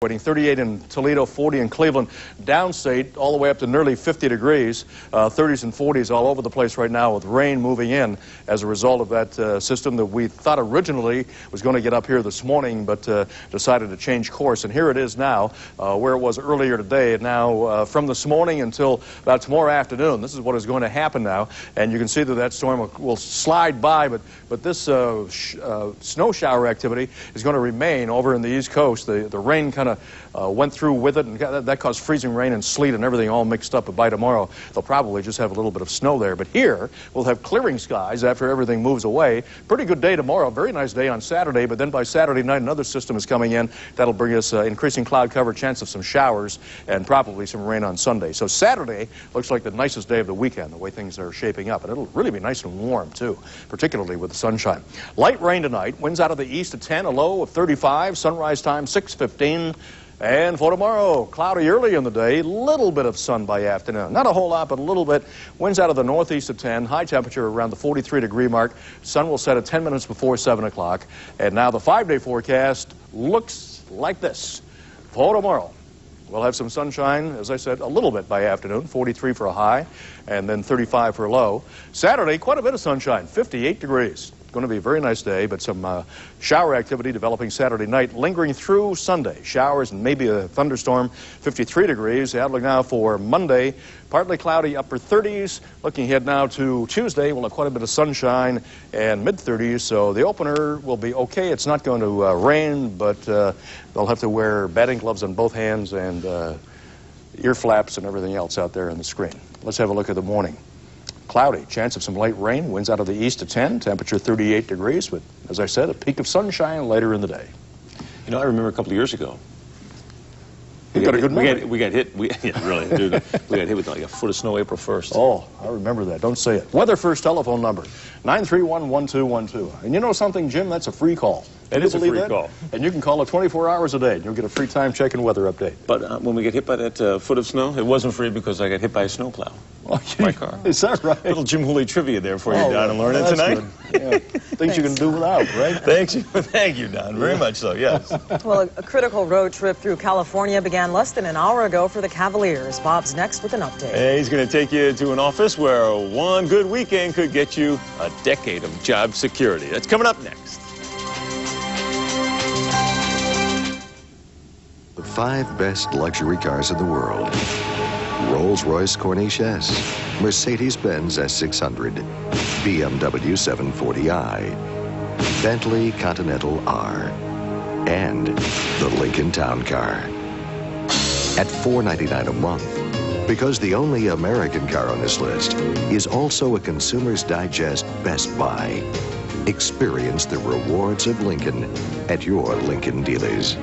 Waiting 38 in Toledo, 40 in Cleveland, downstate all the way up to nearly 50 degrees, 30s and 40s all over the place right now with rain moving in as a result of that system that we thought originally was going to get up here this morning but decided to change course. And here it is now where it was earlier today. And now from this morning until about tomorrow afternoon, this is what is going to happen now. And you can see that that storm will slide by, but this snow shower activity is going to remain over in the East Coast. The rain kind of went through with it, and that caused freezing rain and sleet and everything all mixed up. But by tomorrow, they'll probably just have a little bit of snow there. But here, we'll have clearing skies after everything moves away. Pretty good day tomorrow, very nice day on Saturday, but then by Saturday night, another system is coming in. That'll bring us increasing cloud cover, chance of some showers, and probably some rain on Sunday. So Saturday looks like the nicest day of the weekend, the way things are shaping up. And it'll really be nice and warm, too, particularly with the sunshine. Light rain tonight, winds out of the east at 10, a low of 35, sunrise time 6:15. And for tomorrow, cloudy early in the day, little bit of sun by afternoon. Not a whole lot, but a little bit. Winds out of the northeast at 10, high temperature around the 43-degree mark. Sun will set at 10 minutes before 7 o'clock. And now the 5-day forecast looks like this. For tomorrow, we'll have some sunshine, as I said, a little bit by afternoon, 43 for a high, and then 35 for a low. Saturday, quite a bit of sunshine, 58 degrees. Going to be a very nice day, but some shower activity developing Saturday night, lingering through Sunday. Showers and maybe a thunderstorm, 53 degrees. Outlook now for Monday, partly cloudy, upper 30s. Looking ahead now to Tuesday, we'll have quite a bit of sunshine and mid-30s, so the opener will be okay. It's not going to rain, but they'll have to wear batting gloves on both hands and ear flaps and everything else out there on the screen. Let's have a look at the morning. Cloudy, chance of some light rain, winds out of the east at 10, temperature 38 degrees, but as I said, a peak of sunshine later in the day. You know, I remember a couple of years ago. We got a good memory. We got hit. Yeah, really, dude. We got hit with like a foot of snow April 1st. Oh, I remember that. Don't say it. Weather First telephone number, 931-1212. And you know something, Jim? That's a free call. It is a free call. And you can call it 24 hours a day, and you'll get a free time check and weather update. But when we get hit by that foot of snow, it wasn't free because I got hit by a snowplow. Oh, my car. Is that right? Little Jim Hooley trivia there for you, Don, and learning tonight. Yeah. Things you can do without, right? Thank you, Don. Very much so, yes. Well, a critical road trip through California began less than an hour ago for the Cavaliers. Bob's next with an update. Hey, he's going to take you to an office where one good weekend could get you a decade of job security. That's coming up next. The 5 best luxury cars in the world. Rolls-Royce Corniche S, Mercedes-Benz S600, BMW 740i, Bentley Continental R, and the Lincoln Town Car. At $499 a month, because the only American car on this list is also a Consumer's Digest Best Buy. Experience the rewards of Lincoln at your Lincoln dealers.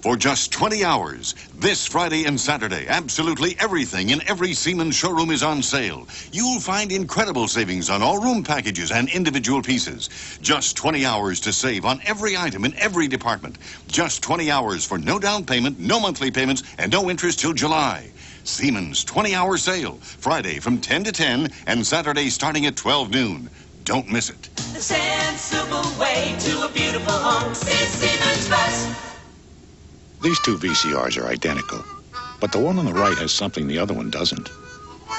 For just 20 hours, this Friday and Saturday, absolutely everything in every Siemens showroom is on sale. You'll find incredible savings on all room packages and individual pieces. Just 20 hours to save on every item in every department. Just 20 hours for no down payment, no monthly payments, and no interest till July. Siemens 20-hour sale, Friday from 10 to 10 and Saturday starting at 12 noon. Don't miss it. The sensible way to a beautiful home is Siemens Best. These two VCRs are identical, but the one on the right has something the other one doesn't.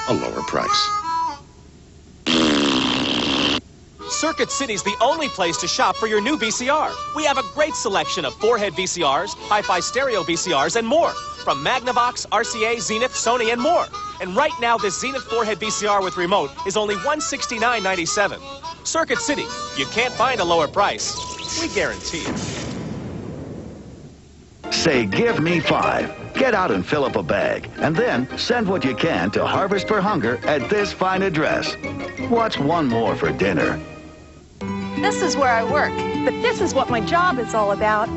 A lower price. Circuit City's the only place to shop for your new VCR. We have a great selection of 4-head VCRs, hi-fi stereo VCRs, and more. From Magnavox, RCA, Zenith, Sony, and more. And right now, this Zenith 4-head VCR with remote is only $169.97. Circuit City, you can't find a lower price. We guarantee it. Say, give me 5. Get out and fill up a bag. And then send what you can to Harvest for Hunger at this fine address. What's one more for dinner? This is where I work, but this is what my job is all about.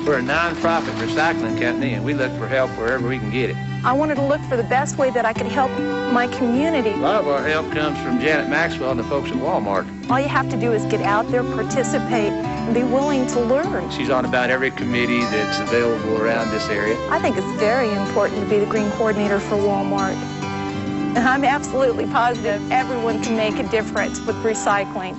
We're a non-profit recycling company, and we look for help wherever we can get it. I wanted to look for the best way that I could help my community. A lot of our help comes from Janet Maxwell and the folks at Walmart. All you have to do is get out there, participate, and be willing to learn. She's on about every committee that's available around this area. I think it's very important to be the green coordinator for Walmart. And I'm absolutely positive everyone can make a difference with recycling.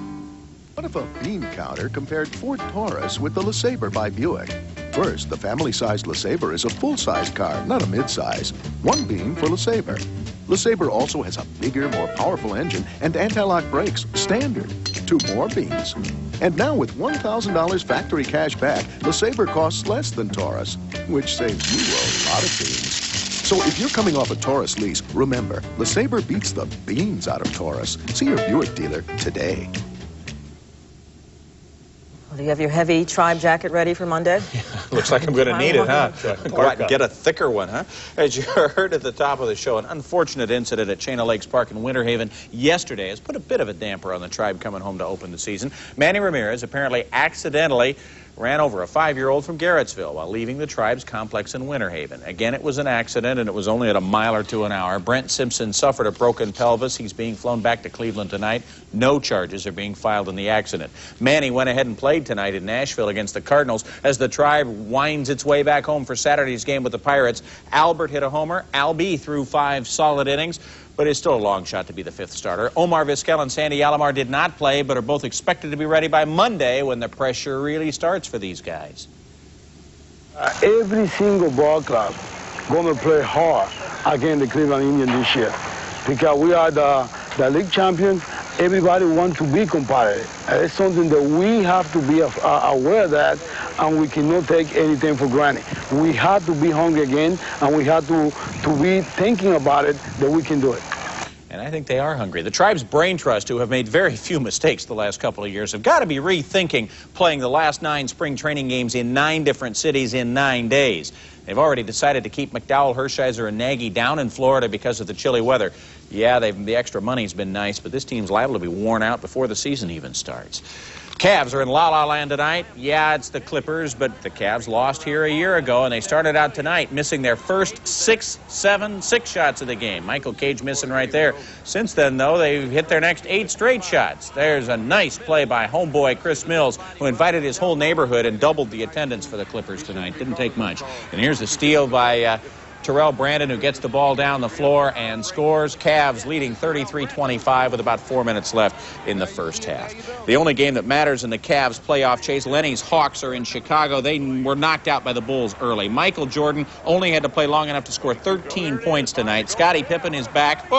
What if a bean counter compared Ford Taurus with the LeSabre by Buick? First, the family-sized LeSabre is a full-size car, not a mid-size. One beam for LeSabre. LeSabre also has a bigger, more powerful engine and anti-lock brakes, standard. 2 more beams. And now with $1,000 factory cash back, LeSabre costs less than Taurus, which saves you a lot of beans. So if you're coming off a Taurus lease, remember, LeSabre beats the beans out of Taurus. See your Buick dealer today. Do you have your heavy tribe jacket ready for Monday? Yeah, looks like I'm going to need it, huh? Go out and get a thicker one, huh? As you heard at the top of the show, an unfortunate incident at Chain of Lakes Park in Winter Haven yesterday has put a bit of a damper on the tribe coming home to open the season. Manny Ramirez apparently accidentally ran over a 5-year-old from Garrettsville while leaving the tribe's complex in Winter Haven. Again, it was an accident, and it was only at a mile or 2 an hour. Brent Simpson suffered a broken pelvis. He's being flown back to Cleveland tonight. No charges are being filed in the accident. Manny went ahead and played tonight in Nashville against the Cardinals as the tribe winds its way back home for Saturday's game with the Pirates. Albert hit a homer. Albie threw 5 solid innings, but it's still a long shot to be the 5th starter. Omar Vizquel and Sandy Alomar did not play, but are both expected to be ready by Monday when the pressure really starts for these guys. Every single ball club going to play hard against the Cleveland Indians this year because we are the league champion. Everybody wants to be competitive. It's something that we have to be aware of that, and we cannot take anything for granted. We have to be hungry again, and we have to be thinking about it, that we can do it. And I think they are hungry. The tribe's brain trust, who have made very few mistakes the last couple of years, have got to be rethinking playing the last 9 spring training games in 9 different cities in 9 days. They've already decided to keep McDowell, Hershiser, and Nagy down in Florida because of the chilly weather. Yeah, the extra money's been nice, but this team's liable to be worn out before the season even starts. Cavs are in La-La Land tonight. Yeah, it's the Clippers, but the Cavs lost here a year ago, and they started out tonight missing their first 6 shots of the game. Michael Cage missing right there. Since then, though, they've hit their next 8 straight shots. There's a nice play by homeboy Chris Mills, who invited his whole neighborhood and doubled the attendance for the Clippers tonight. Didn't take much. And here's a steal by Terrell Brandon, who gets the ball down the floor and scores. Cavs leading 33-25 with about 4 minutes left in the first half. The only game that matters in the Cavs playoff chase, Lenny's Hawks are in Chicago. They were knocked out by the Bulls early. Michael Jordan only had to play long enough to score 13 points tonight. Scottie Pippen is back.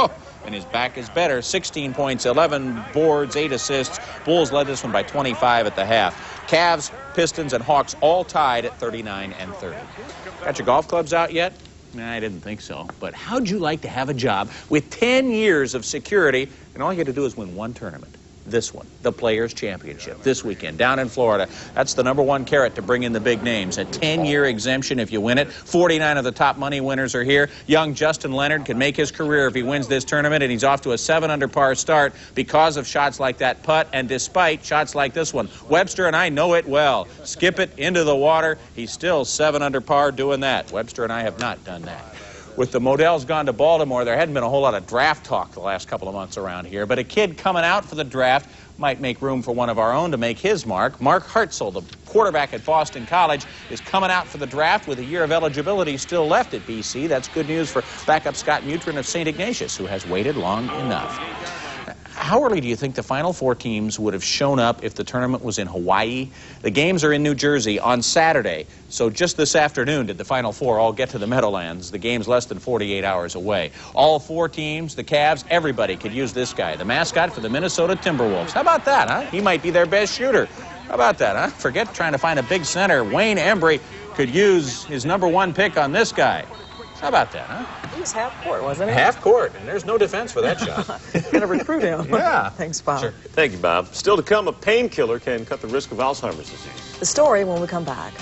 And his back is better. 16 points, 11 boards, 8 assists. Bulls led this one by 25 at the half. Cavs, Pistons, and Hawks all tied at 39 and 30. Got your golf clubs out yet? Nah, I didn't think so. But how'd you like to have a job with 10 years of security, and all you had to do is win 1 tournament? This one, the Players' Championship, this weekend down in Florida. That's the #1 carrot to bring in the big names. A 10-year exemption if you win it. 49 of the top money winners are here. Young Justin Leonard can make his career if he wins this tournament, and he's off to a 7 under par start because of shots like that putt and despite shots like this one. Webster and I know it well. Skip it into the water. He's still 7 under par doing that. Webster and I have not done that. With the Modells gone to Baltimore, there hadn't been a whole lot of draft talk the last couple of months around here, but a kid coming out for the draft might make room for one of our own to make his mark. Mark Hartzell, the quarterback at Boston College, is coming out for the draft with a year of eligibility still left at BC. That's good news for backup Scott Mutrin of St. Ignatius, who has waited long enough. How early do you think the Final Four teams would have shown up if the tournament was in Hawaii? The games are in New Jersey on Saturday, so just this afternoon did the Final Four all get to the Meadowlands. The game's less than 48 hours away. All 4 teams, the Cavs, everybody could use this guy, the mascot for the Minnesota Timberwolves. How about that, huh? He might be their best shooter. How about that, huh? Forget trying to find a big center. Wayne Embry could use his #1 pick on this guy. How about that, huh? He was half court, wasn't he? Half court, and there's no defense for that shot. Going to recruit him. Yeah. Thanks, Bob. Sure. Thank you, Bob. Still to come, a painkiller can cut the risk of Alzheimer's disease. The story when we come back.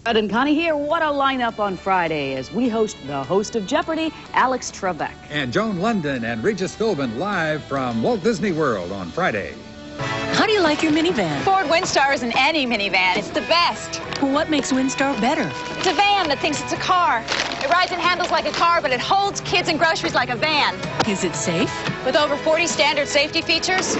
Ed and Connie here. What a lineup on Friday as we host the host of Jeopardy, Alex Trebek. And Joan London and Regis Philbin live from Walt Disney World on Friday. How do you like your minivan? Ford Windstar isn't any minivan. It's the best. Well, what makes Windstar better? It's a van that thinks it's a car. It rides and handles like a car, but it holds kids and groceries like a van. Is it safe? With over 40 standard safety features,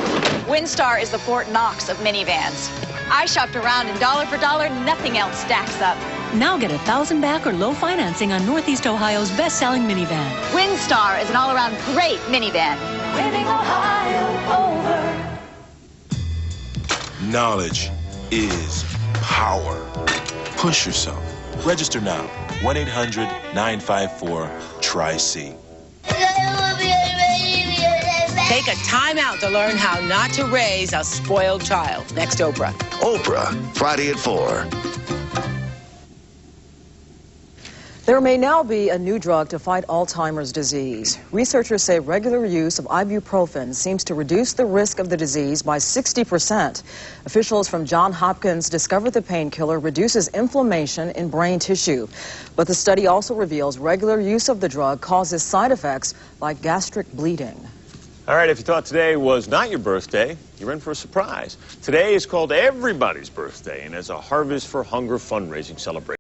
Windstar is the Fort Knox of minivans. I shopped around, and dollar for dollar, nothing else stacks up. Now get $1,000 back or low financing on Northeast Ohio's best-selling minivan. Windstar is an all-around great minivan. Winning Ohio over. Knowledge is power. Push yourself. Register now. 1-800-954-TRI-C. Take a time out to learn how not to raise a spoiled child. Next, Oprah. Oprah, Friday at 4. There may now be a new drug to fight Alzheimer's disease. Researchers say regular use of ibuprofen seems to reduce the risk of the disease by 60%. Officials from Johns Hopkins discovered the painkiller reduces inflammation in brain tissue. But the study also reveals regular use of the drug causes side effects like gastric bleeding. All right, if you thought today was not your birthday, you're in for a surprise. Today is called everybody's birthday and is a Harvest for Hunger fundraising celebration.